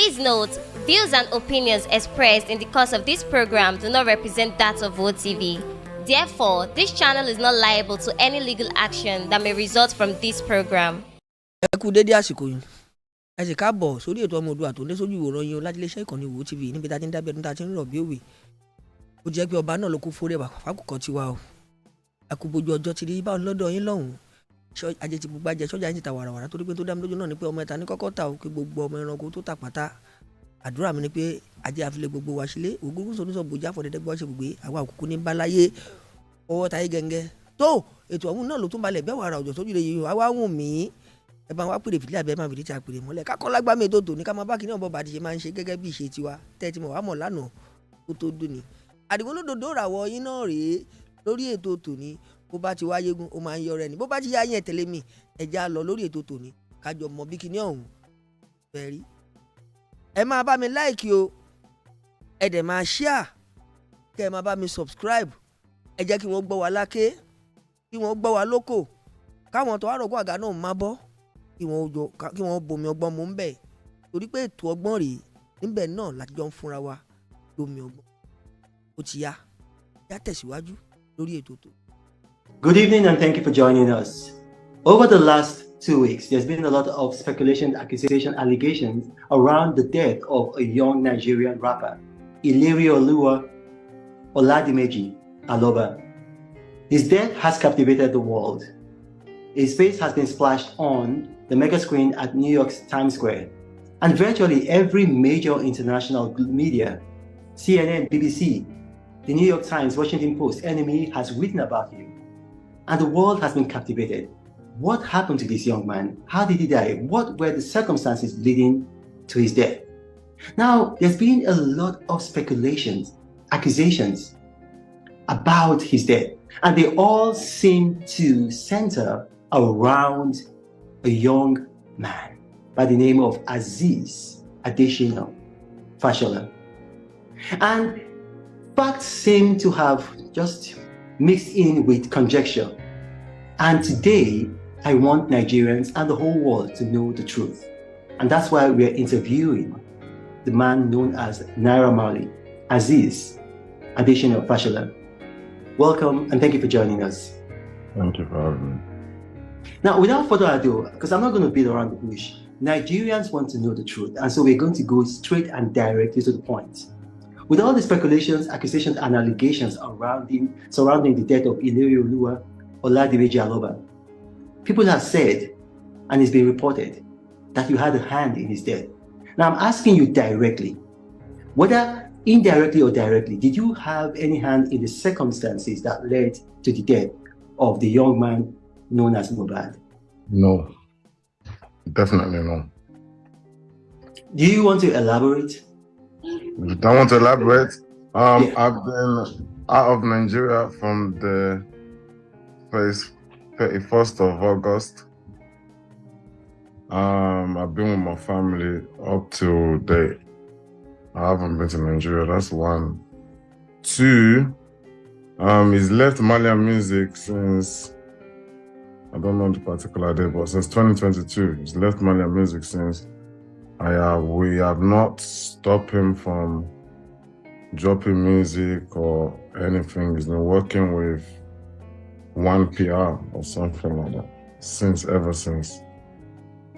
Please note, views and opinions expressed in the course of this program do not represent that of OTV. Therefore, this channel is not liable to any legal action that may result from this program. Ẹ kú dédé àsìkò yìí. Ẹ sì káàbọ̀ sórí ètò ọmọ Oòduà tó ń dé sójú ìwòran yín láti iléeṣẹ́ ìkànnì OTV níbi tá a ti ń dábẹ́ ọdún tá a ti ń rọ̀ bí òwe. Ó jẹ́ pé ọba náà ló kú fórí ẹ̀wà fákùkọ tiwa o. Ẹ kú bójú ọjọ́ ti rí báwọn lọ́dọ̀ yín lọ́hùn. Ajé ti gbogbo ajẹ́ sọ́jà yín ti ta wàràwàrà torí pé tó dá mi lójú náà ni pé ọmọ ẹ̀ta ní kọ́kọ́ ta o kí gbogbo ọmọ ẹranko tó tà pátá. Àdúrà mi ni pé ajé àfilẹ̀ gbogbo wa sílé ògúngún sọdúnsọ bòjá fọ̀dẹ̀dẹ́gbọ́ ṣe gbogbo àwa òkùnkùn ní báláyé ọwọ́ táyé gẹ́ngẹ́ tó ètò ọ̀hún náà ló tún balẹ̀ bẹ́ẹ̀ wàrà òjò sójú lè yí àwa wùn mí ẹ bá wa pèrè fìlẹ̀ abẹ́ máa fìdí tí a pèrè mọ́lẹ̀ kákọ́ lágbá mi tó tò ní ká máa bá kí ní ọ̀bọ̀ bàdí ṣe máa ń ṣe gẹ́gẹ́ bí ìṣe tiwa tẹ́tí mọ̀ wá mọ̀ lánàá ó tó dùn ní. Àdìgún lódodo ràwọ̀ yín náà rèé lórí ètò tòní bó bá ti wáyé gun ó máa ń yọrẹ ni bó bá ti yá yẹn tẹ̀lé mi ẹja lọ lórí ètò tòní kájọ mọ bí kíní ọ̀hún fẹ́ rí. Ẹ máa bá mi láìkì o ẹ dẹ̀ máa ṣíà kẹ́ ẹ máa bá mi subscribe ẹ jẹ́ kí wọ́n gbọ́ wa láké kí wọ́n gbọ́ wa lóko káwọn tó àrògùn àga náà má bọ́ kí wọ́n bomi ọgbọ́n mú ń bẹ̀ torí pé ètò ọgbọ́n rèé níbẹ̀ náà láti jọ ń fúnra wa lómi ọgbọ́n ó ti yá tẹ̀síwájú lórí ètò tó. Good evening and thank you for joining us. Over the last 2 weeks, there's been a lot of speculation, accusation, allegations around the death of a young Nigerian rapper, Ilerioluwa Oladimeji Aloba. His death has captivated the world. His face has been splashed on the mega screen at New York's Times Square, and virtually every major international media, CNN, BBC, the New York Times, Washington Post, NME has written about him. And the world has been captivated. What happened to this young man? How did he die? What were the circumstances leading to his death? Now, there's been a lot of speculations, accusations about his death, and they all seem to center around a young man by the name of Azeez Adesina Fashola. And facts seem to have just mixed in with conjecture. And today, I want Nigerians and the whole world to know the truth. And that's why we're interviewing the man known as Naira Marley, Azeez Adesina Fashola. Welcome and thank you for joining us. Thank you for having me. Now, without further ado, because I'm not going to beat around the bush, Nigerians want to know the truth. And so we're going to go straight and directly to the point. With all the speculations, accusations, and allegations surrounding the death of Ilerioluwa Oladimeji Aloba, people have said, and it's been reported, that you had a hand in his death. Now I'm asking you directly, whether indirectly or directly, did you have any hand in the circumstances that led to the death of the young man known as Mohbad? No, definitely no. Do you want to elaborate? If I want to elaborate, yeah. I've been out of Nigeria from the 31st of August. I've been with my family up to date. I haven't been to Nigeria, that's one. Two, he's left Malian music since, I don't know the particular day, but since 2022. He's left Malian music since. We have not stopped him from dropping music or anything. He's been working with one PR or something like that ever since.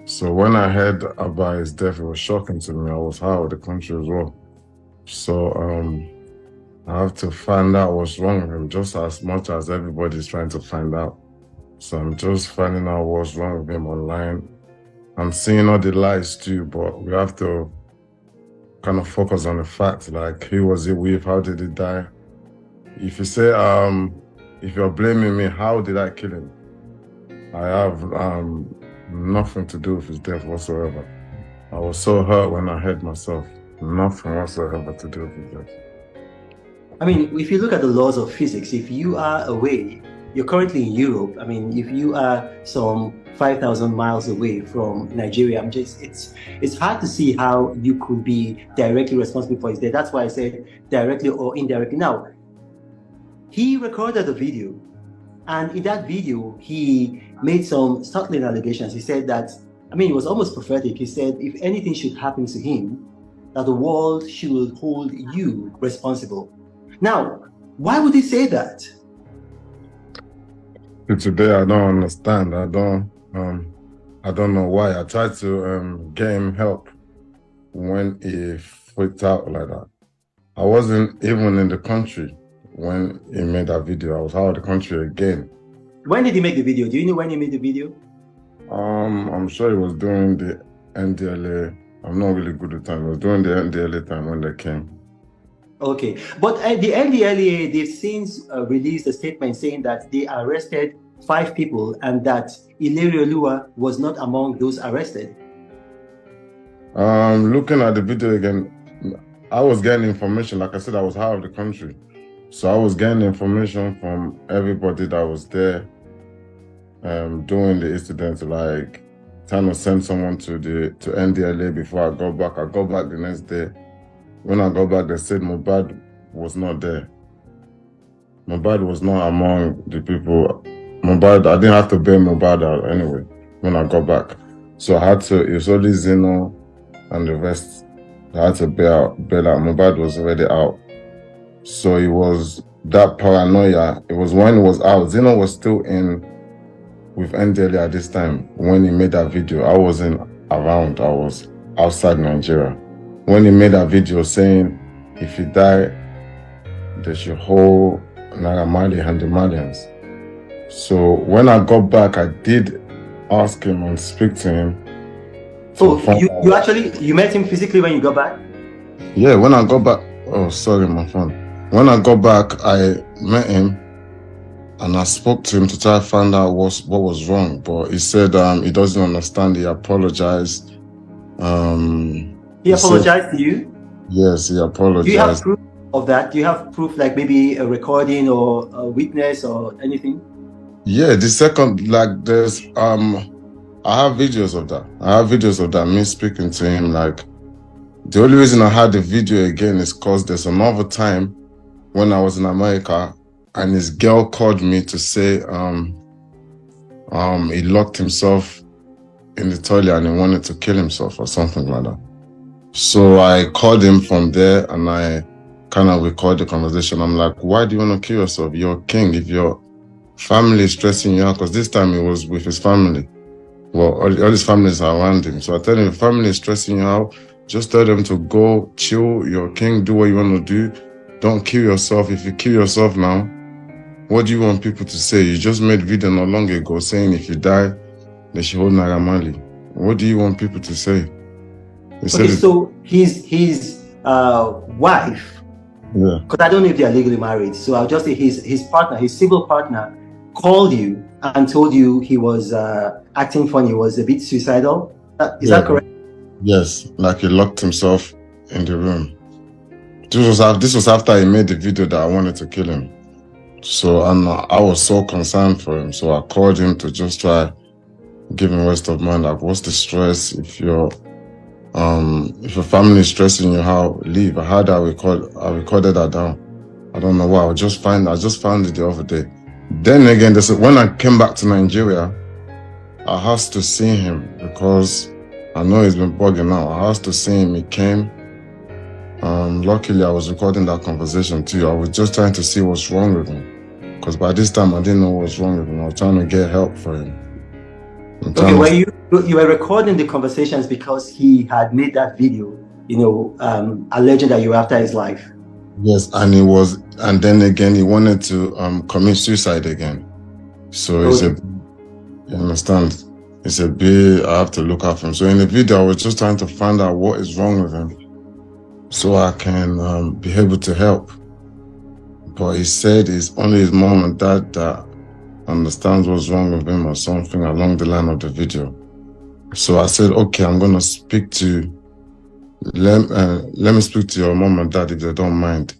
So when I heard about his death, it was shocking to me. I was out of the country as well. So I have to find out what's wrong with him just as much as everybody's trying to find out. So I'm just finding out what's wrong with him online. I'm seeing all the lies too, but we have to kind of focus on the facts, like who was he with, how did he die? If you say, if you're blaming me, how did I kill him? I have nothing to do with his death whatsoever. I was so hurt when I heard myself. Nothing whatsoever to do with his death. I mean, if you look at the laws of physics, if you are away, you're currently in Europe. I mean, if you are some 5,000 miles away from Nigeria, it's hard to see how you could be directly responsible for his death. That's why I said directly or indirectly. Now, he recorded a video, and in that video, he made some startling allegations. He said that, I mean, it was almost prophetic. He said, if anything should happen to him, that the world should hold you responsible. Now, why would he say that? Today, I don't understand. I don't know why. I tried to get him help when he freaked out like that. I wasn't even in the country when he made that video. I was out of the country again. When did he make the video? Do you know when he made the video? I'm sure he was during the NDLA. I'm not really good at time. It was during the NDLA time when they came. Okay, but the NDLA, they've since released a statement saying that they arrested 5 people and that Ilerioluwa was not among those arrested. Looking at the video again, I was getting information. Like I said, I was out of the country. So I was getting information from everybody that was there during the incident, like trying to send someone to NDLA before I got back. I got back the next day. When I got back, they said Mohbad was not there. Mohbad was not among the people. Mohbad, I didn't have to bail Mohbad out anyway when I got back. So I had to, it was only Zeno and the rest. I had to bail out. Mohbad was already out. So it was that paranoia. It was when it was out. Zeno was still in with NDLA at this time when he made that video. I wasn't around. I was outside Nigeria. When he made that video saying if he died, they should hold Naira Marley and the Malians. So when I got back, I did ask him and speak to him. Oh, you met him physically when you got back? Yeah, when I got back. Oh, sorry, my phone. When I got back, I met him and I spoke to him to try to find out what was wrong. But he said he doesn't understand. He apologized. He apologized to you? Yes, he apologized. Do you have proof of that? Do you have proof, like maybe a recording or a witness or anything? Yeah, the second, like there's, I have videos of that. I have videos of that, me speaking to him. Like, the only reason I had the video again is because there's another time when I was in America and his girl called me to say he locked himself in the toilet and he wanted to kill himself or something like that. So I called him from there and I kind of recorded the conversation. I'm like, why do you want to kill yourself? You're a king. If your family is stressing you out, because this time he was with his family. Well, all his family is around him. So I tell him, if family is stressing you out, just tell them to go chill. You're a king. Do what you want to do. Don't kill yourself. If you kill yourself now, what do you want people to say? You just made video not long ago saying if you die, they should hold Naira Marley. What do you want people to say? Okay, so his wife, yeah, because I don't know if they are legally married, so I'll just say his partner, his civil partner, called you and told you he was acting funny, was a bit suicidal. Is that correct? Yes, like he locked himself in the room. This was after he made the video that I wanted to kill him. So I was so concerned for him. So I called him to just try give him rest of mind. Like, what's the stress? If your family is stressing you out, leave. I recorded that down. I don't know why. I just found it the other day. Then again, when I came back to Nigeria, I had to see him because I know he's been bugging out. I had to see him. He came. Luckily, I was recording that conversation too. I was just trying to see what's wrong with him. Because by this time, I didn't know what was wrong with him. I was trying to get help for him. Okay, well, you were recording the conversations because he had made that video, alleging that you were after his life. Yes, and then again, he wanted to commit suicide again. So you understand? It's a bit, I have to look out for him. So in the video, I was just trying to find out what is wrong with him so I can be able to help. But he said it's only his mom and dad that understands what's wrong with him or something along the line of the video. So I said, okay, I'm going to speak to, let me speak to your mom and dad if they don't mind.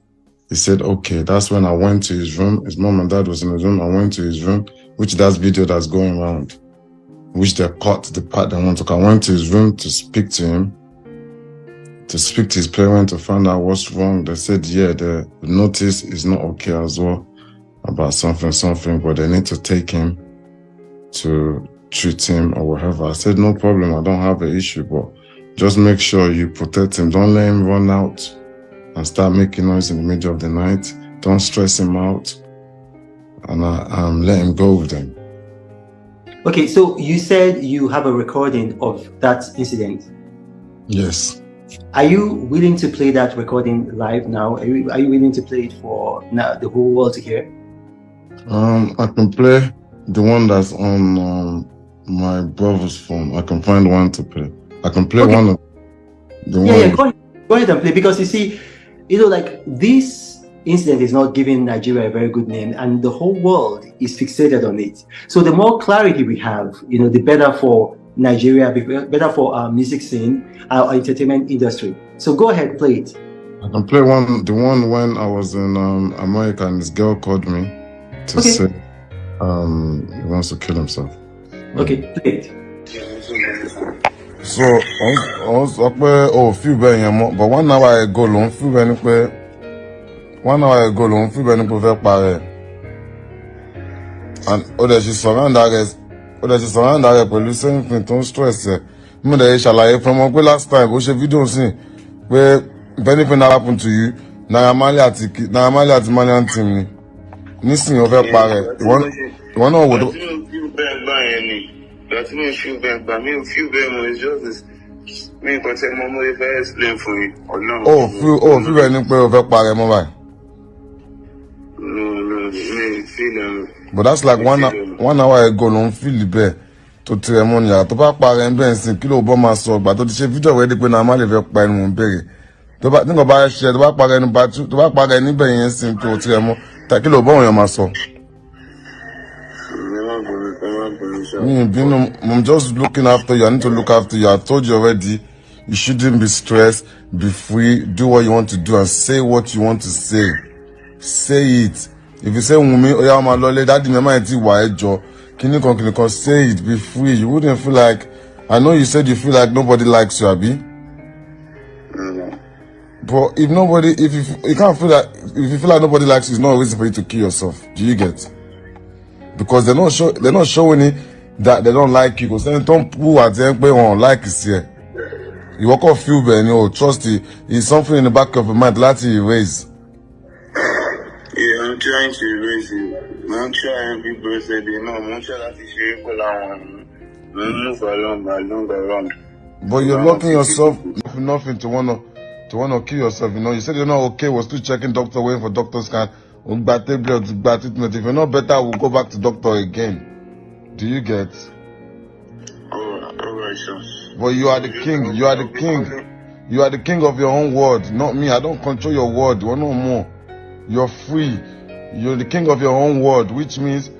He said, okay. That's when I went to his room. His mom and dad was in his room. I went to his room, which that's video that's going around, which they cut the part they want to. I went to his room to speak to him, to speak to his parents to find out what's wrong. They said, yeah, the notice is not okay as well about something, but they need to take him to treat him or whatever. I said, no problem, I don't have an issue, but just make sure you protect him. Don't let him run out and start making noise in the middle of the night. Don't stress him out, and let him go with them. Okay, so you said you have a recording of that incident. Yes. Are you willing to play that recording live now? Are you willing to play it for the whole world to hear? I can play the one that's on my brother's phone. I can find one to play. I can play one of the one. Yeah, go ahead and play, because you see, like this incident is not giving Nigeria a very good name, and the whole world is fixated on it. So the more clarity we have, the better for Nigeria, better for our music scene, our entertainment industry. So go ahead, play it. I can play the one when I was in America and this girl called me to say he wants to kill himself. Okay, play it. So I was up few more, but 1 hour ago, long few feel pare. And she surround that pẹ̀lú same tó ń stress ẹ̀. Mo dẹ̀ ṣàlàyé fún ọmọ pé last time ó ṣe fídíò sí pé if anything that happen to you, Naira Marley àti Malian team ni. Nísìnyí ó fẹ́ parẹ́. Ìwọ náà wò tó. That's me feel bad, but me feel bad more is just this. Me can take my money if I explain for you. Or no. Feel bad ni pé ó fẹ́ parẹ́ mọ́ báyìí. No, me feel But that's like 1 hour ago, long feel bad. To ceremonial. To bá parẹ́ ń bẹ́ẹ̀ sìn kí ló bọ́ máa sọ gbà tó ti ṣe fídíò rẹ̀ di pé Naira Marley fẹ́ pa ẹnu mò ń bèrè. Tó bá parẹ́ níbẹ̀ yẹn sìn tó ceremony. Kí ló bọ́ òun máa sọ. I'm just looking after you. I need to look after you. I told you already. You shouldn't be stressed. Be free. Do what you want to do and say what you want to say. Say it. If you say "Wumi, oya ma lole," daddy me ma ti wa ejo. Kini kan say it. Be free. You wouldn't feel like. I know you said you feel like nobody likes you, Abi. But if you can't feel like, if you feel like nobody likes you, it's not a reason for you to kill yourself. Do you get? Because they're not showing it that they don't like you. Because they don't prove at the end won't like it here. You walk off feel better, trust it. It's something in the back of your mind that you erase. Yeah, I'm trying to erase it. I'm trying people say they know. I'm trying to share move around. But you're locking yourself nothing to wanna kill yourself. You said you're not okay. We're still checking doctor, waiting for doctor scan. Treatment. If you're not better, we'll go back to doctor again. Do you get? Alright, sir. But you are the king. You are the king. You are the king of your own world, not me. I don't control your world. You're no more. You're free. You're the king of your own world, which means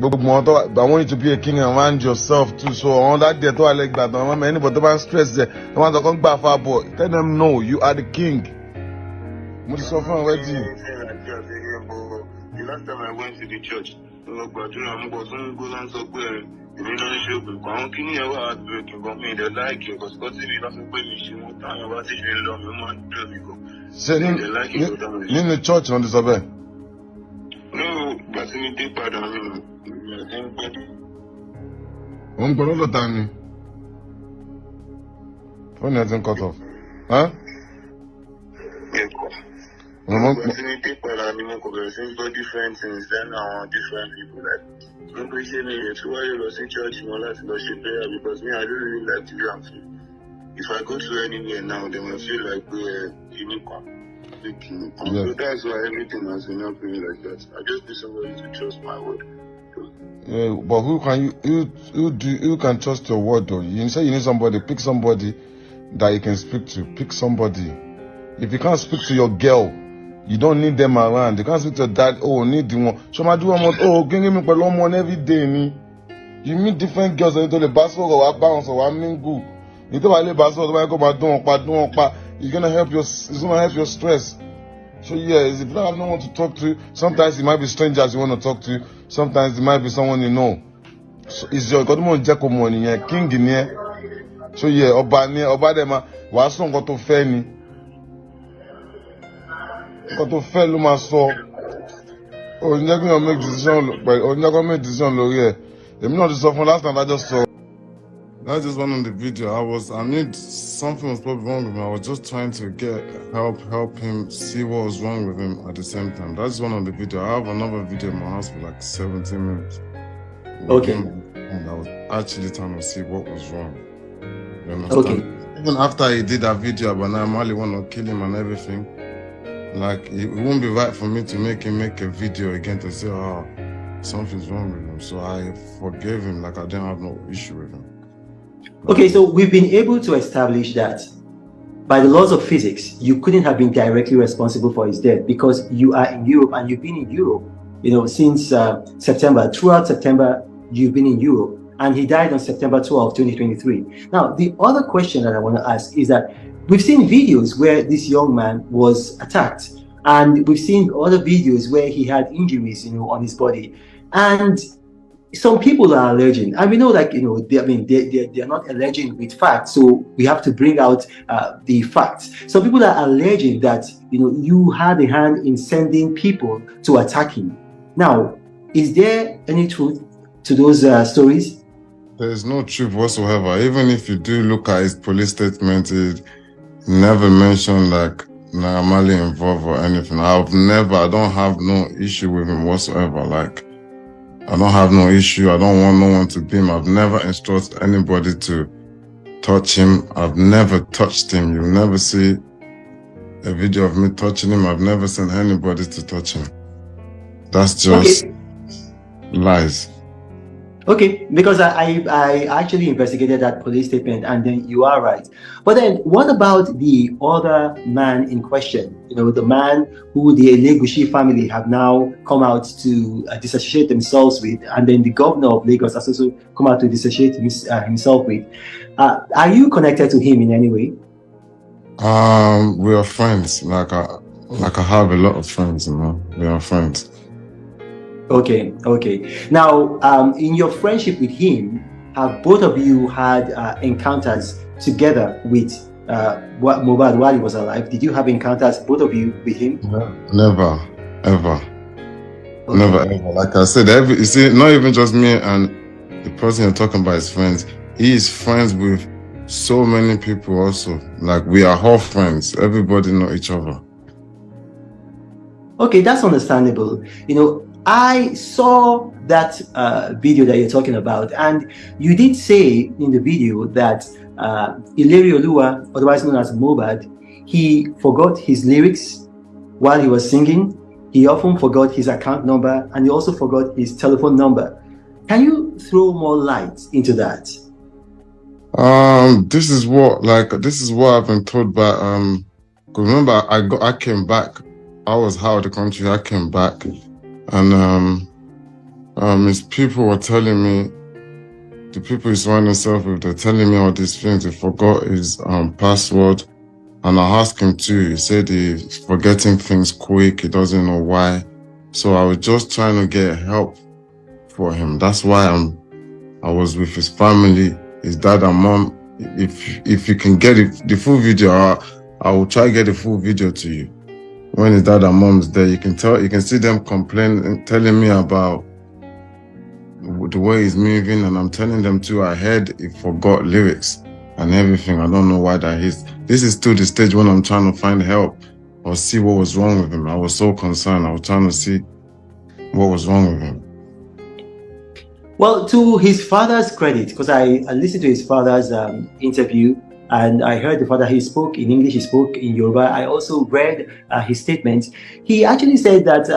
I want you to be a king around yourself too. So on that day, I like that. Anybody don't stress there. I want to come back far, but tell them no. You are the king. The last time I went to the church, I'm going to go down somewhere. They like you because me doesn't pay me. She won't tell me about it. They like you. In the church on the Sabbath? No, but me take part of him. I'm going to tell me. Phone hasn't cut off. Huh? Yeah, different things, then different people like. I'm appreciating it. So why you go see church more like to go see prayer because me I don't really like to go. If I go to anywhere now, they will feel like we're unique. So that's why everything has been happening like that. I just need somebody to trust my word. Yeah, but who can trust your word though? You say you need somebody, pick somebody that you can speak to. Pick somebody. If you can't speak to your girl, you don't need them around. You can't speak to your dad. Oh, need the one. So I do one. Oh, give me one every day. You meet different girls and you the basketball or bounce or mingle. You don't like basketball. It's gonna help your stress. So yes, if you don't have no one to talk to, sometimes it might be strangers you want to talk to. Sometimes it might be someone you know. So it's your godmother Jacob money, king in here. So yeah, oba dem was not got to fair ni. Got to fair lo ma so. Oh, you're gonna make decision, but you're gonna make decision lórí ẹ̀. Èmi náà ti sọ fún last time I just saw. That's just one on the video. Something was probably wrong with him. I was just trying to get help him see what was wrong with him at the same time. That's one on the video. I have another video in my house for like 17 minutes. Okay. And I was actually trying to see what was wrong. You understand? Okay. Even after he did that video about Naira Marley want to kill him and everything, like it won't be right for me to make him make a video again to say, oh, something's wrong with him. So I forgave him, like I didn't have no issue with him. Okay, so we've been able to establish that by the laws of physics, you couldn't have been directly responsible for his death because you are in Europe and you've been in Europe, since September. Throughout September, you've been in Europe, and he died on September 12, 2023. Now, the other question that I want to ask is that we've seen videos where this young man was attacked, and we've seen other videos where he had injuries, on his body, and some people are alleging, and we know, they're not alleging with facts, so we have to bring out the facts. Some people are alleging that you had a hand in sending people to attack him. Now, is there any truth to those stories? There is no truth whatsoever. Even if you do look at his police statement, it never mentioned like Naira Marley involved or anything. I don't have no issue with him whatsoever. Like, I don't have no issue. I don't want no one to beat him. I've never instructed anybody to touch him. I've never touched him. You'll never see a video of me touching him. I've never sent anybody to touch him. That's just lies. Okay, because I actually investigated that police statement, and then you are right. But then what about the other man in question? The man who the Elegushi family have now come out to disassociate themselves with, and then the governor of Lagos has also come out to disassociate himself with. Are you connected to him in any way? We are friends. Like I have a lot of friends, We are friends. Okay. Now, in your friendship with him, have both of you had encounters together with Mohbad while he was alive? Did you have encounters, both of you, with him? Never, ever. Okay. Never, ever. Like I said, you see, not even just me and the person you're talking about is friends. He is friends with so many people also. Like, we are all friends. Everybody know each other. Okay, that's understandable. I saw that video that you're talking about, and you did say in the video that Ilerioluwa, otherwise known as Mohbad, he forgot his lyrics while he was singing. He often forgot his account number, and he also forgot his telephone number. Can you throw more light into that? This is what I've been told by remember I came back. I was out of the country. I came back. And his people were telling me, the people he's surrounding himself with, they're telling me all these things. He forgot his password, and I asked him too. He said he's forgetting things quick. He doesn't know why. So I was just trying to get help for him. That's why I was with his family, his dad and mom. If you can get the full video, I will try to get the full video to you. When his dad and mom's there, you can see them complaining, telling me about the way he's moving, and I'm telling them too, I heard he forgot lyrics and everything. I don't know why that is. This is still the stage when I'm trying to find help or see what was wrong with him. I was so concerned. I was trying to see what was wrong with him. Well, to his father's credit, because I listened to his father's interview, and I heard the father, he spoke in English, he spoke in Yoruba. I also read his statements. He actually said that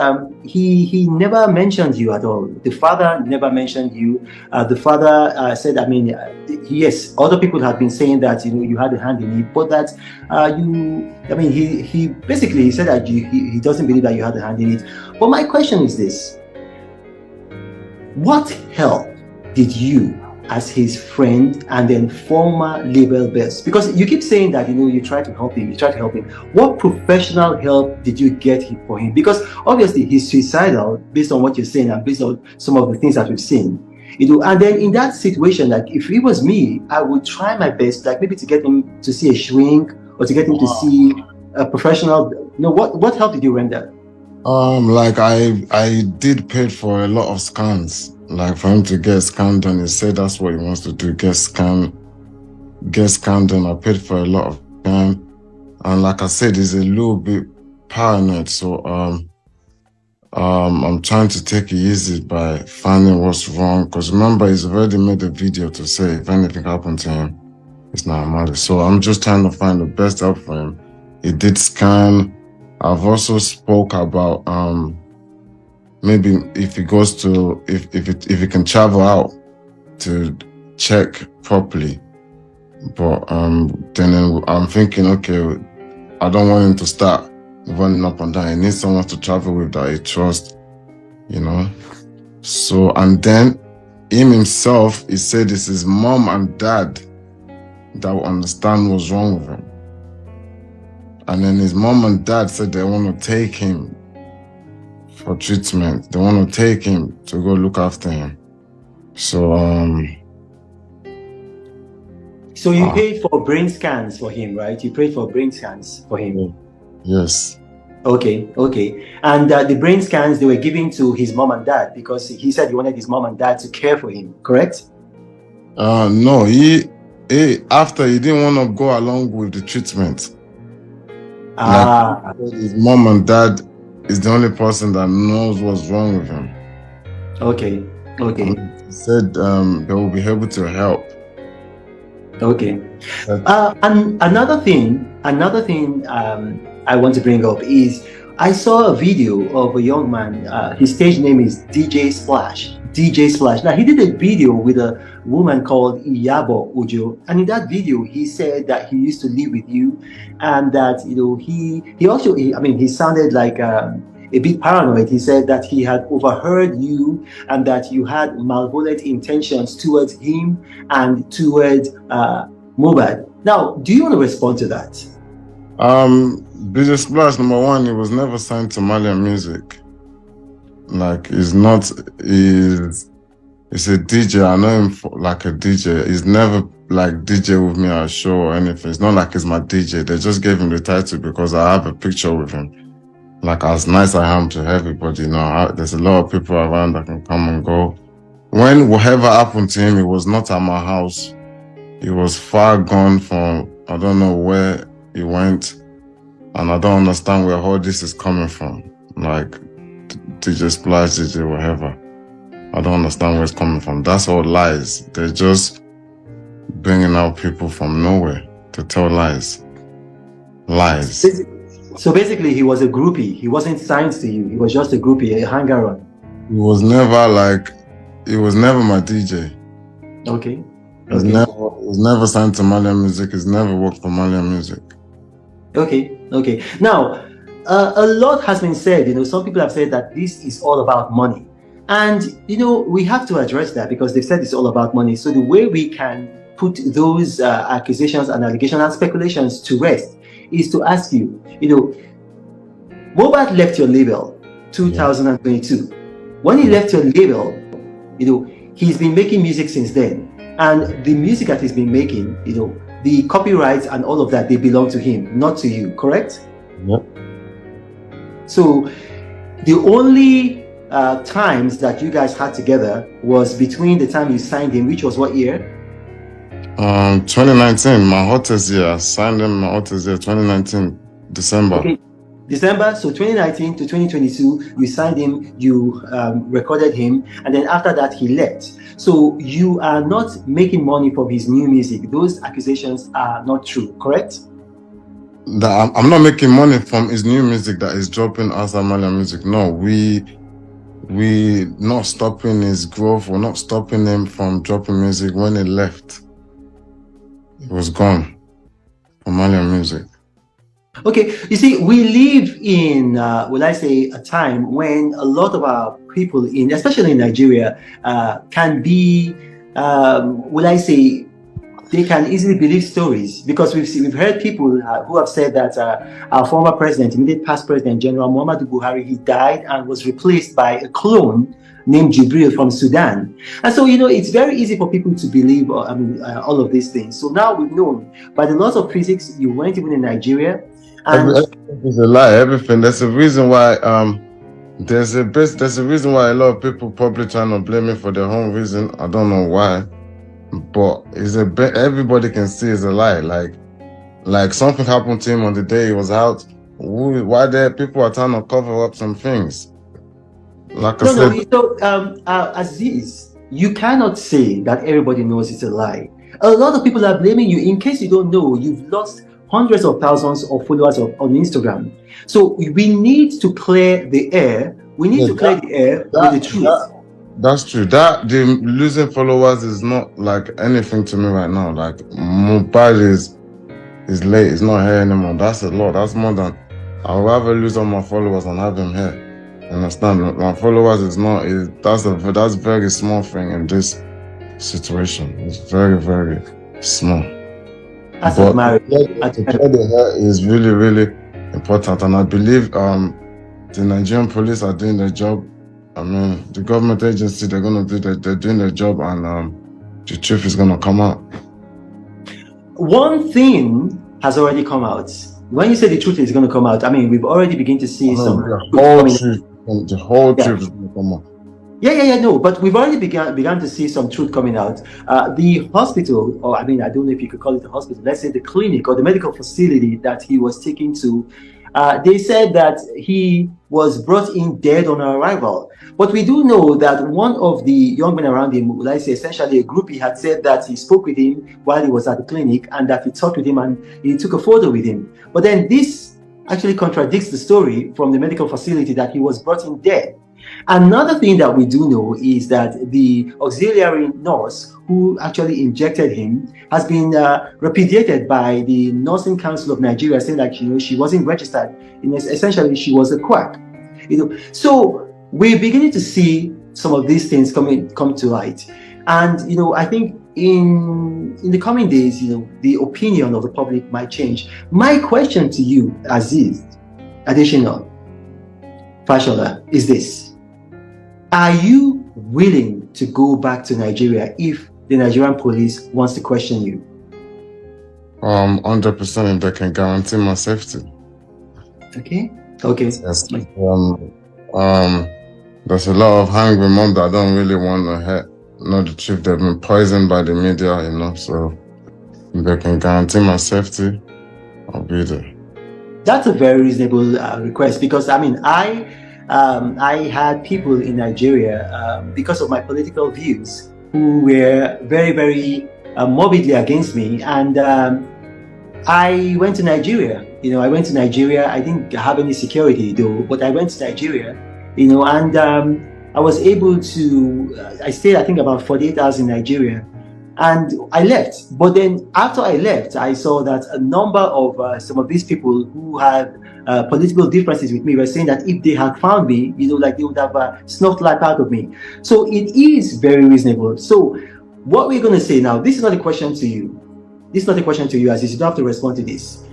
he never mentioned you at all. The father never mentioned you. The father said, yes, other people have been saying that, you had a hand in it, but that he basically said that he doesn't believe that you had a hand in it. But my question is this: what help did you, as his friend and then former label boss, because you keep saying that you try to help him, what professional help did you get for him? Because obviously he's suicidal based on what you're saying and based on some of the things that we've seen, and then in that situation, like if it was me, I would try my best, like maybe to get him to see a shrink or to get him to see a professional. What help did you render? Like I did pay for a lot of scans, like for him to get scanned done. He said that's what he wants to do, get scanned get scammed and I paid for a lot of time. And like I said, he's a little bit paranoid. So I'm trying to take it easy by finding what's wrong. Because remember, he's already made a video to say if anything happened to him, it's Naira Marley. So I'm just trying to find the best help for him. He did scan. I've also spoke about maybe if he goes to if he can travel out to check properly. But then I'm thinking, okay, I don't want him to start running up and down. He needs someone to travel with that he trusts, you know. So and then him himself, he said it's his mom and dad that will understand what's wrong with him. And then his mom and dad said they want to take him for treatment. They want to take him to go look after him. So So you paid for brain scans for him, right? You paid for brain scans for him. yes. Okay. And the brain scans they were giving to his mom and dad because he said he wanted his mom and dad to care for him, correct? No, after he didn't want to go along with the treatment. Like, his mom and dad is the only person that knows what's wrong with him. Okay. He said they will be able to help. Okay. And another thing I want to bring up is I saw a video of a young man. His stage name is DJ Splash. Now he did a video with a woman called Iyabo Ojo, and in that video he said that he used to live with you, and that he sounded like a bit paranoid. He said that he had overheard you and that you had malevolent intentions towards him and towards Mohbad. Now, do you want to respond to that? DJ Splash, number one, he was never signed to Malian Music. Like, he's a DJ. I know him like a DJ. He's never like DJ with me at a show or anything. It's not like he's my DJ. They just gave him the title because I have a picture with him. Like, as nice I am to everybody, there's a lot of people around that can come and go. When whatever happened to him, it was not at my house. He was far gone from, I don't know where he went. And I don't understand where all this is coming from. Like, DJ Splash, DJ whatever. I don't understand where it's coming from. That's all lies. They're just bringing out people from nowhere to tell lies. Lies. So basically, he was a groupie. He wasn't signed to you. He was just a groupie, a hanger-on. He was never my DJ. Okay. He was never signed to Malian Music. He's never worked for Malian Music. Okay. Now, a lot has been said. Some people have said that this is all about money. And, we have to address that because they've said it's all about money. So the way we can put those accusations and allegations and speculations to rest is to ask you, Mohbad left your label 2022. When he left your label, he's been making music since then. And the music that he's been making, the copyrights and all of that, they belong to him, not to you, correct? Yep. So the only times that you guys had together was between the time you signed him, which was what year? 2019, my hottest year. I signed him my hottest year, 2019, December. Okay, December. So 2019 to 2022, you signed him, you recorded him, and then after that, he left. So you are not making money from his new music. Those accusations are not true, correct? I'm not making money from his new music that is dropping outside Malian Music. No, we not stopping his growth. We're not stopping him from dropping music. When he left, it was gone from Malian Music. Okay, you see, we live in, a time when a lot of our people especially in Nigeria, can be, they can easily believe stories because we've heard people who have said that our former president, immediate past president, General Muhammadu Buhari, he died and was replaced by a clone named Jibril from Sudan. And so, it's very easy for people to believe all of these things. So now we've known by the laws of physics, you weren't even in Nigeria. And everything is a lie. Everything. There's a reason why. There's a reason why a lot of people probably trying to blame me for their own reason. I don't know why. but everybody can see it's a lie. Like something happened to him on the day he was out. Why there people are trying to cover up some things? Like I said, Aziz, you cannot say that everybody knows it's a lie. A lot of people are blaming you. In case you don't know, you've lost hundreds of thousands of followers on Instagram. So we need to clear the air. We need to clear the air with the truth. That's true. The losing followers is not like anything to me right now. Like Mohbad is late. It's not here anymore. That's a lot. That's more than I'd rather lose all my followers than have him here. Understand? My followers that's a very small thing in this situation. It's very, very small. But to clear the hair is really, really important, and I believe the Nigerian police are doing their job. I mean, the government agency, they're doing their job, and the truth is gonna come out. One thing has already come out. When you say the truth is going to come out, I mean, we've already begun to see the whole truth is going to come out. No, but we've already begun to see some truth coming out. The hospital, or I mean, I don't know if you could call it a hospital, let's say the clinic or the medical facility that he was taken to, they said that he was brought in dead on arrival. But we do know that one of the young men around him, let's say essentially a groupie, had said that he spoke with him while he was at the clinic and that he talked with him and he took a photo with him. But then this actually contradicts the story from the medical facility that he was brought in dead. Another thing that we do know is that the auxiliary nurse who actually injected him has been repudiated by the Nursing Council of Nigeria, saying that she wasn't registered. Essentially, she was a quack. So we're beginning to see some of these things come to light, and I think in the coming days, the opinion of the public might change. My question to you, Aziz Adesina Fashola, is this: are you willing to go back to Nigeria if the Nigerian police wants to question you? 100% if they can guarantee my safety. Okay. Yes. There's a lot of hungry mom that don't really want to know the truth. They've been poisoned by the media, so if they can guarantee my safety, I'll be there. That's a very reasonable request, because I mean, I had people in Nigeria, because of my political views, who were very, very morbidly against me, and I went to Nigeria. I didn't have any security though, but I went to Nigeria, and I was able to, I stayed, I think, about 48 hours in Nigeria, and I left. But then after I left, I saw that a number of some of these people who had political differences with me were saying that if they had found me, they would have snuffed life out of me. So it is very reasonable. So what we're going to say now, this is not a question to you. This is not a question to you, Aziz. You don't have to respond to this.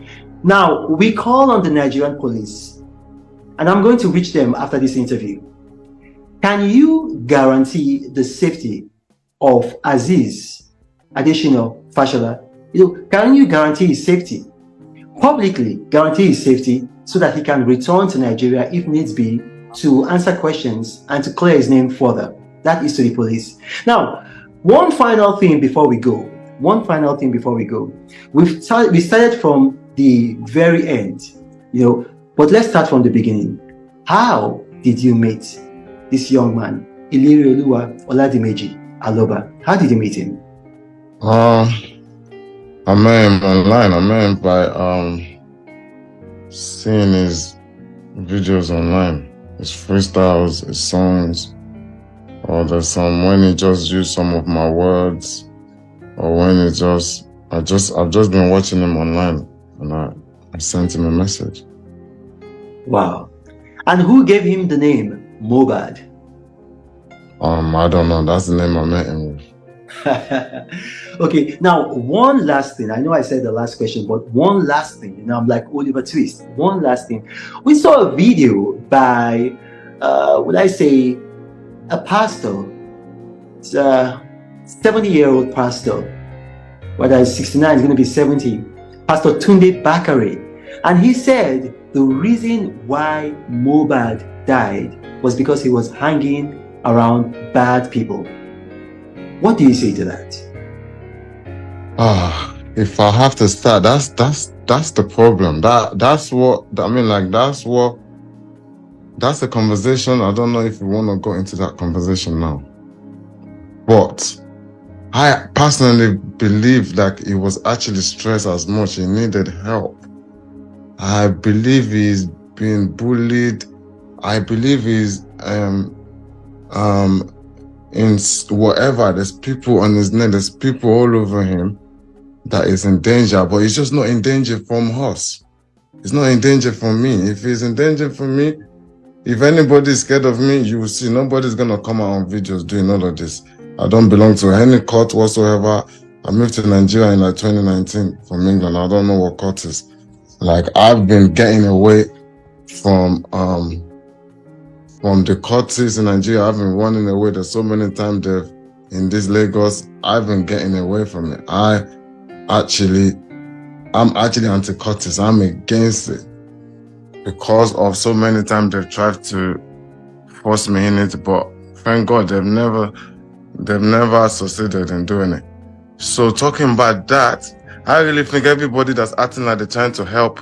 Now, we call on the Nigerian police, and I'm going to reach them after this interview. Can you guarantee the safety of Aziz Adesina Fashola? Can you guarantee his safety? Publicly guarantee his safety so that he can return to Nigeria if needs be to answer questions and to clear his name further. That is to the police. Now, one final thing before we go. We started from the very end, but let's start from the beginning. How did you meet this young man, Ilerioluwa Oladimeji Aloba? How did you meet him? I met him online. I met him by seeing his videos online, his freestyles, his songs, or there's some when he just used some of my words, or when he I've just been watching him online, and I sent him a message. Wow. And who gave him the name Mohbad? I don't know. That's the name I met him with. Okay, now one last thing. I know I said the last question, but one last thing. I'm like Oliver Twist. One last thing. We saw a video by, would I say, a pastor. It's a 70-year-old pastor. Whether it's 69, it's going to be 70. Pastor Tunde Bakare. And he said the reason why Mohbad died was because he was hanging around bad people. What do you say to that? If I have to start, that's the problem. That's what I mean. Like that's a conversation. I don't know if we want to go into that conversation now, but I personally believe that he was actually stressed as much. He needed help. I believe he's being bullied. I believe he's in whatever. There's people on his neck. There's people all over him that is in danger, but he's just not in danger from us. He's not in danger from me. If he's in danger from me, if anybody's scared of me, you will see nobody's gonna come out on videos doing all of this. I don't belong to any court whatsoever. I moved to Nigeria in like 2019 from England. I don't know what court is. Like I've been getting away from the courts in Nigeria. I've been running away. There's so many times they've in this Lagos. I've been getting away from it. I'm actually anti-courts. I'm against it because of so many times they've tried to force me in it, but thank God they've never succeeded in doing it. So talking about that, I really think everybody that's acting like they're trying to help,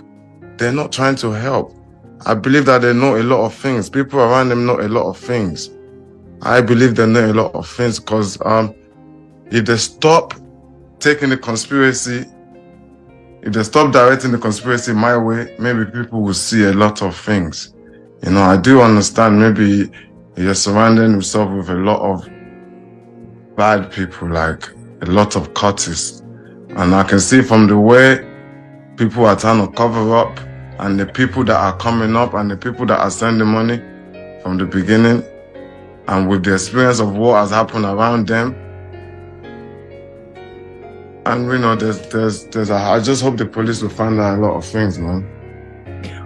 they're not trying to help. I believe that they know a lot of things. People around them know a lot of things. I believe they know a lot of things because if they stop taking the conspiracy, if they stop directing the conspiracy my way, maybe people will see a lot of things. You know, I do understand maybe you're surrounding yourself with a lot of bad people, like a lot of cultists. And I can see from the way people are trying to cover up and the people that are coming up and the people that are sending money from the beginning and with the experience of what has happened around them. And you know, I just hope the police will find out a lot of things, man.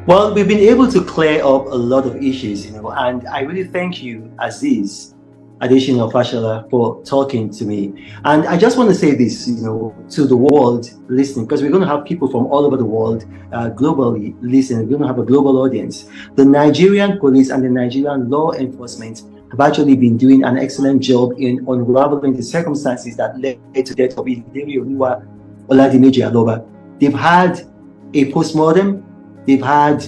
Well, we've been able to clear up a lot of issues, you know, and I really thank you, Aziz Adesina Fashola, for talking to me. And I just want to say this, you know, to the world listening, because we're going to have people from all over the world globally listening. We're going to have a global audience. The Nigerian police and the Nigerian law enforcement have actually been doing an excellent job in unraveling the circumstances that led to the death of Oluwa Oladimeji Aloba. They've had a postmortem. They've had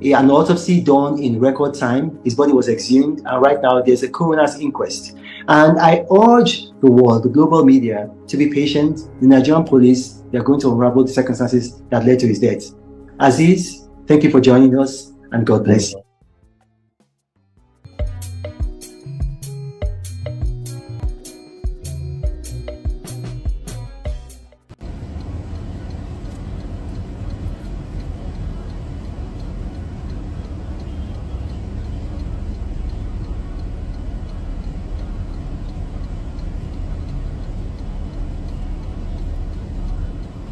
an autopsy done in record time. His body was exhumed, and right now there's a coroner's inquest. And I urge the world, the global media, to be patient. The Nigerian police, they're going to unravel the circumstances that led to his death. Aziz, thank you for joining us, and God bless you.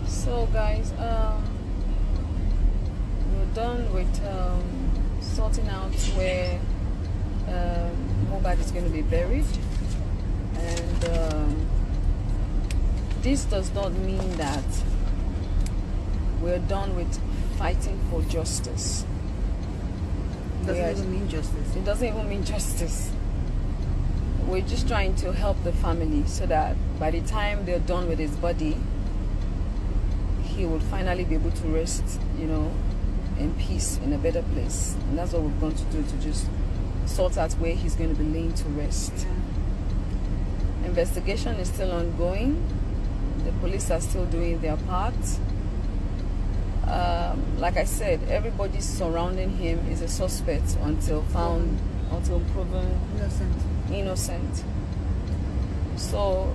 So guys, we're done with sorting out where Mohbad is going to be buried, and this does not mean that we're done with fighting for justice. Doesn't even mean justice. It doesn't even mean justice. We're just trying to help the family so that by the time they're done with his body, he will finally be able to rest, you know, in peace, in a better place. And that's what we're going to do, to just sort out where he's going to be laying to rest. Yeah. Investigation is still ongoing. The police are still doing their part. Like I said, everybody surrounding him is a suspect until proven innocent. So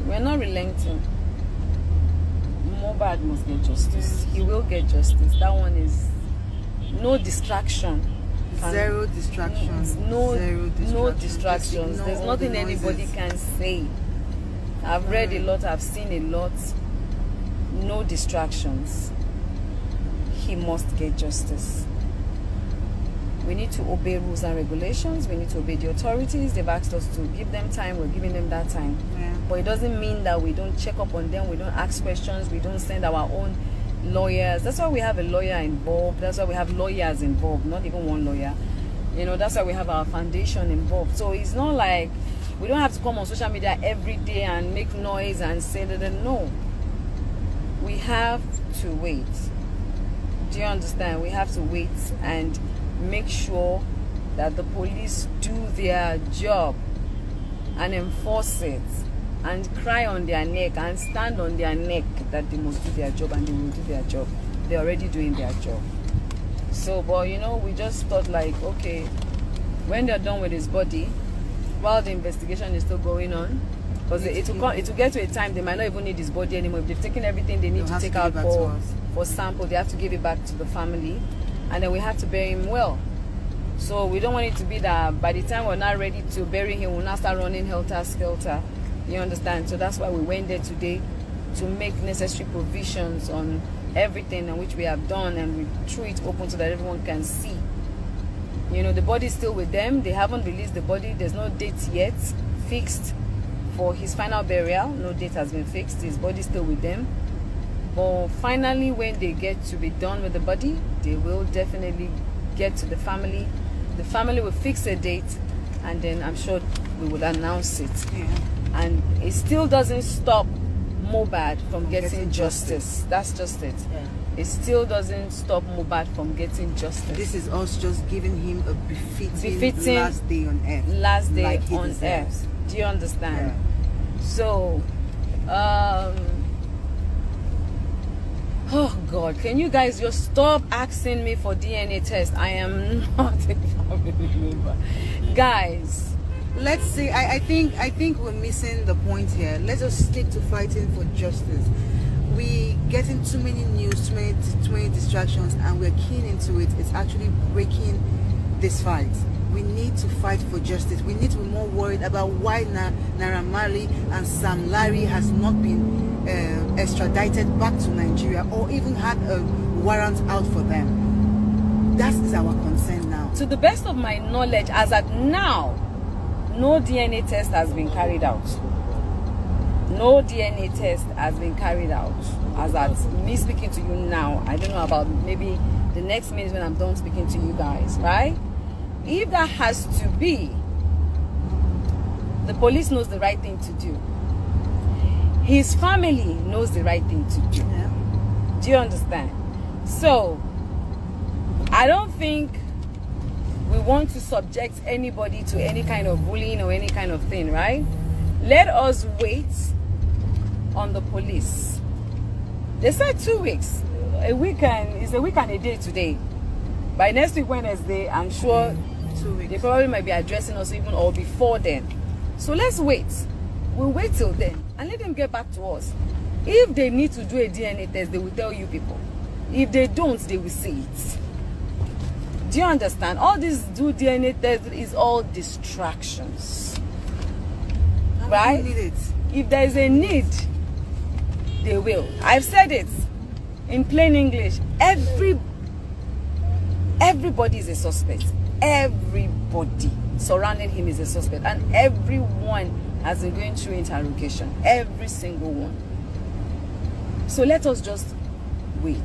we're not relenting. Mohbad must get justice. He will get justice. That one is no distraction. Zero distractions. No distractions. There's nothing anybody can say. I've read a lot. I've seen a lot. No distractions. He must get justice. We need to obey rules and regulations. We need to obey the authorities. They've asked us to give them time. We're giving them that time. Yeah. But it doesn't mean that we don't check up on them. We don't ask questions. We don't send our own lawyers. That's why we have a lawyer involved. That's why we have lawyers involved, not even one lawyer. You know, that's why we have our foundation involved. So it's not like we don't have to come on social media every day and make noise and say that. No. we have to wait. Do you understand? We have to wait and make sure that the police do their job and enforce it and cry on their neck and stand on their neck that they must do their job, and they will do their job. They're already doing their job. So, but you know, we just thought like, okay, when they're done with his body, while the investigation is still going on, because it will get to a time they might not even need his body anymore. If they've taken everything they need to take out for sample, they have to give it back to the family, and then we have to bury him well. So we don't want it to be that by the time we're not ready to bury him, we'll now start running helter-skelter. You understand? So that's why we went there today, to make necessary provisions on everything, and which we have done, and we threw it open so that everyone can see. You know, the body is still with them. They haven't released the body. There's no date yet fixed for his final burial. No date has been fixed. His body is still with them. But finally, when they get to be done with the body, they will definitely get to the family. The family will fix a date, and then I'm sure we will announce it. Yeah. And it still doesn't stop Mohbad from getting justice. That's just it. Yeah. It still doesn't stop Mohbad from getting justice. This is us just giving him a befitting last day on earth. Last day like on earth. Do you understand? Yeah. So, oh God, can you guys just stop asking me for DNA test? I am not a family member. Guys, Let's see. I think we're missing the point here. Let's just stick to fighting for justice. We getting too many news, too many distractions, and we're keen into it. It's actually breaking this fight. We need to fight for justice. We need to be more worried about why Naira Marley and Sam Larry has not been extradited back to Nigeria, or even had a warrant out for them. That is our concern now. To the best of my knowledge, as at now, no DNA test has been carried out. No DNA test has been carried out. As at me speaking to you now, I don't know about maybe the next minute when I'm done speaking to you guys, right? If that has to be, the police knows the right thing to do. His family knows the right thing to do. Yeah. Do you understand? So, I don't think we want to subject anybody to any kind of bullying or any kind of thing, right? Let us wait on the police. They said 2 weeks. It's a week and a day today. By next week Wednesday, I'm sure 2 weeks. they probably might be addressing us even or before then. So let's wait. We'll wait till then and let them get back to us. If they need to do a DNA test, they will tell you people. If they don't, they will see it. Do you understand? All this do DNA test is all distractions. Right? We need it. If there is a need, they will. I've said it in plain English. Everybody is a suspect. Everybody surrounding him is a suspect, and everyone has been going through interrogation. Every single one. So let us just wait.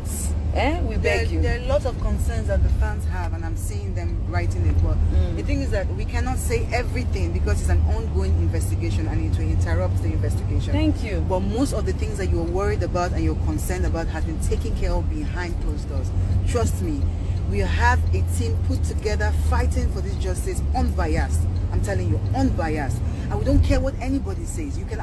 We beg you. There are a lot of concerns that the fans have, and I'm seeing them writing it. But the thing is that we cannot say everything because it's an ongoing investigation and it will interrupt the investigation. Thank you. But most of the things that you're worried about and you're concerned about has been taken care of behind closed doors. Trust me, we have a team put together fighting for this justice, unbiased. I'm telling you, unbiased. And we don't care what anybody says. You can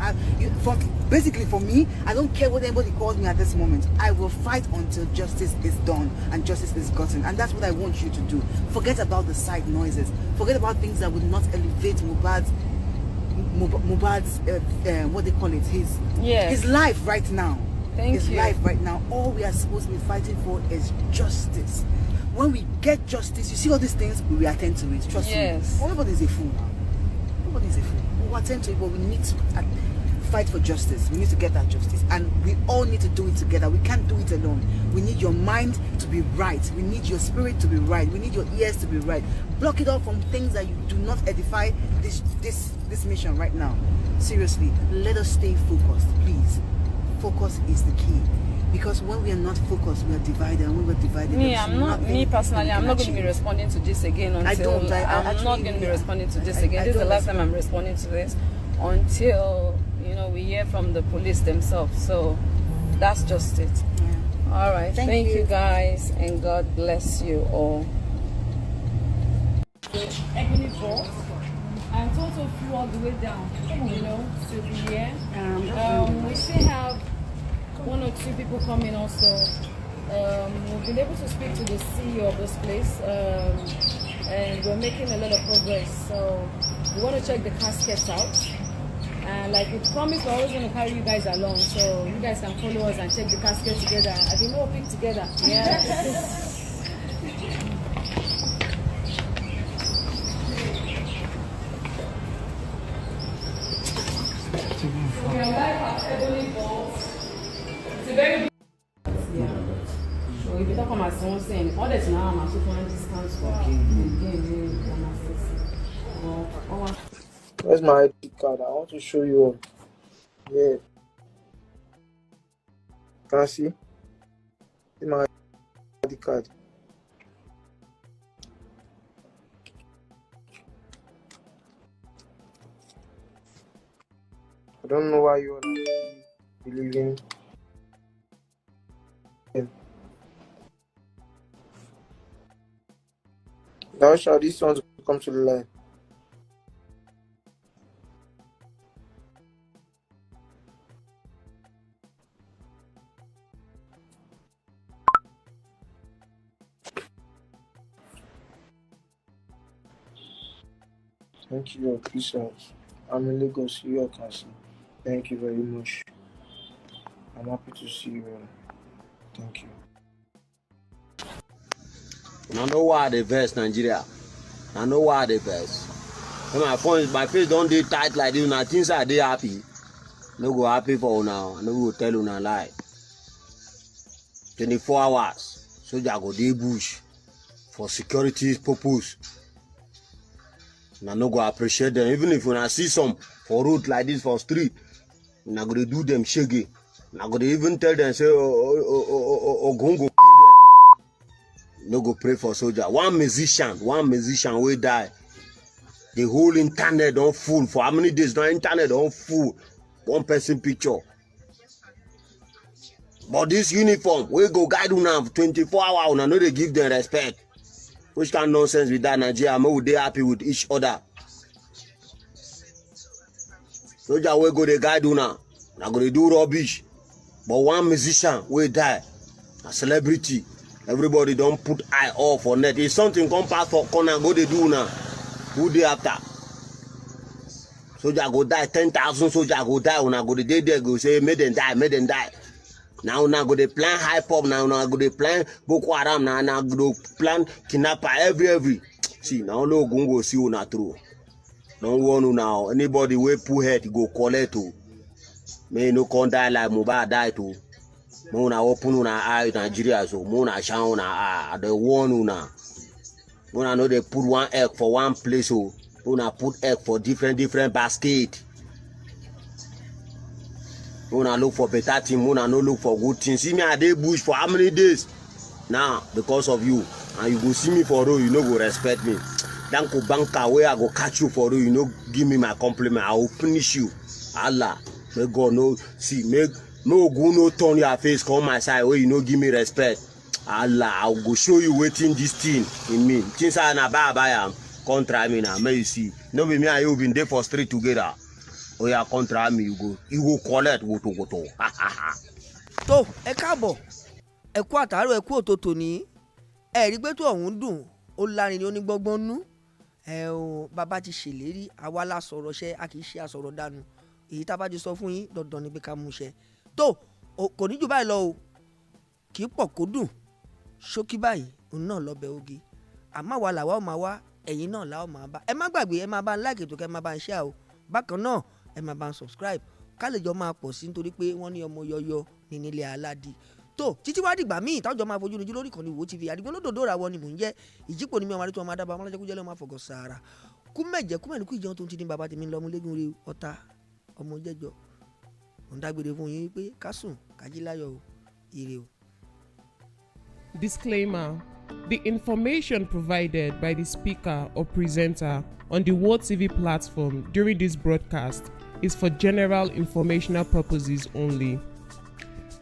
basically for me, I don't care what anybody calls me at this moment. I will fight until justice is done and justice is gotten. And that's what I want you to do. Forget about the side noises. Forget about things that would not elevate Mohbad's what they call it, his life right now. His life right now. All we are supposed to be fighting for is justice. When we get justice, you see all these things, we will attend to it. Trust me. Nobody is a fool now. Nobody is a fool. We will attend to it, but we need to fight for justice. We need to get that justice, and we all need to do it together. We can't do it alone. We need your mind to be right. We need your spirit to be right. We need your ears to be right. Block it off from things that you do not edify this mission right now. Seriously, let us stay focused, please. Focus is the key. Because when we are not focused, we are divided, and when we're divided, me personally, I'm not going to be responding to this again until I'm not going to be responding to this again. This is the last time I'm responding to this until we hear from the police themselves. So That's just it. Yeah. All right. Thank you guys, and God bless you all. Ebony Vault. And Toto flew all the way down, you know, to the here. We still have 1 or 2 people coming also. We've been able to speak to the CEO of this place, and we're making a lot of progress. So we want to check the caskets out. And like we promised, we're always going to carry you guys along, so you guys can follow us and check the casket together. I've been hoping together. Yeah. So if you talk about someone saying, all that's now, I'm also trying discounts for Where's my ID card? I want to show you all. Yeah. Can I see? It's my ID card. I don't know why you are believing. Now shall these ones come to the light? Thank you, peace out. I'm in Lagos, New York, Castle. Thank you very much. I'm happy to see you all. Thank you. I know why they vex Nigeria. I know why they vex. When my face don't dey tight like this, now things are they happy. No go happy for now. No go tell you a lie. 24 hours. Soldier go dey bush for security purpose. Now no go appreciate them. Even if you see some for road like this for street, now go do them shaggy. Now go even tell them say go kill them. No go pray for soldier. One musician will die. The whole internet don't full. For how many days? The internet don't full. One person picture. But this uniform, we go guide you now 24 hours. Now no they give them respect. Which kind of nonsense with that Nigeria? We they happy with each other. Soldier we go they guide you now. Now go they do rubbish. But one musician will die. A celebrity. Everybody don't put eye off on net. If something come past for corner, go they do now. Who they after? Soldier go die, 10,000 soldier go die. When I go the day there go say, make them die. Now go they plan hype up. Now go they plan Boko Haram. Now go plan kidnapper every. See now no go see una true. Don't want you now. Anybody we pull head go collect to. May no con die like Mohbad die too. Mona open una eye Nigeria so mona shine una eye. They warn una. Mona know they put one egg for one place so mona put egg for different basket. Mona look for better thing. Mona no look for good things. See me at the bush for how many days? Now because of you, and you go see me for road, you no go respect me. Then go banker where I go catch you for road, you no give me my compliment. I will finish you. Allah, may God no see no go no turn your face come my side where you no give me respect. Allah, I will go show you waiting this thing in me. Things are na bad am. Contra me now, may you see. No be me and you been there for street together. Oh yeah, contra me, you go collect go to. tó ẹ káàbọ̀ ẹ kú àtàárọ̀ ẹ kú òtòtò ní ẹ rí pé tó ọ̀hún dùn ó lárin ni ó ní gbọ́ngbọ́n nú ẹ o bàbá ti ṣèlérí àwa la sọ̀rọ̀ ṣẹ́ a kì í ṣe àsọ̀rọ̀ dànù èyí tá a bá ti sọ fún yín dandan ni pé ká mú ṣẹ tó kò ní jù báyìí lọ o kì í pọ̀ kó dùn ṣókí báyìí òun náà lọ́bẹ̀ oge àmọ́ àwa làwa ò máa wá ẹ̀yin náà làwa ò máa bá ẹ má gbàgbé ẹ máa bá ń like ètò kẹ́ ẹ máa bá ń share o bákan náà ẹ máa bá ń subscribe ká lè jọ máa pọ̀ sí nítorí pé wọ́n ní ọmọ yọyọ ní nílé aládì tó títí wá dìgbà míì táwọn jọ máa fojú níjú lórí ìkànnì Wo TV àdìgbò lódòdó ra wọn ni mò ń jẹ́ ìjípò ní mi àwọn àdìtú ọmọ adábàá ọmọlájẹ kújẹ́ lọ́wọ́ máa fọ̀gọ̀ sàárà kú mẹ́jẹ kú mẹ́rin kú ìjẹun tó ń ti ní bàbá tèmi lọ́mú lẹ́gùn rí ọ̀tá ọmọ jẹ́jọ ò ń dágbére fún yín pé ká sùn kájí láyọ̀ o ire o. Disclaimer. The information provided by the speaker or presenter on the Wo TV platform during this broadcast is for general informational purposes only.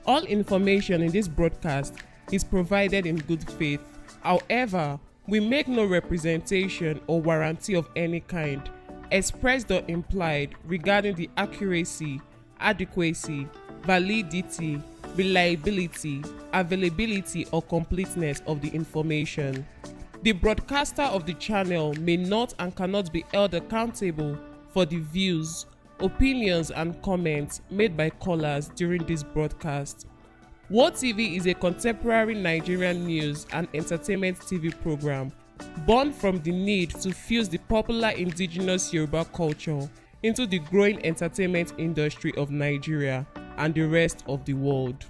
All information in this broadcast is provided in good faith. However, we make no representation or warranty of any kind, expressed or implied, regarding the accuracy, adequacy, validity, reliability, availability, or completeness of the information. The broadcaster of the channel may not and cannot be held accountable for the views, opinions, and comments made by callers during this broadcast. World TV is a contemporary Nigerian news and entertainment TV program born from the need to fuse the popular indigenous Yoruba culture into the growing entertainment industry of Nigeria and the rest of the world.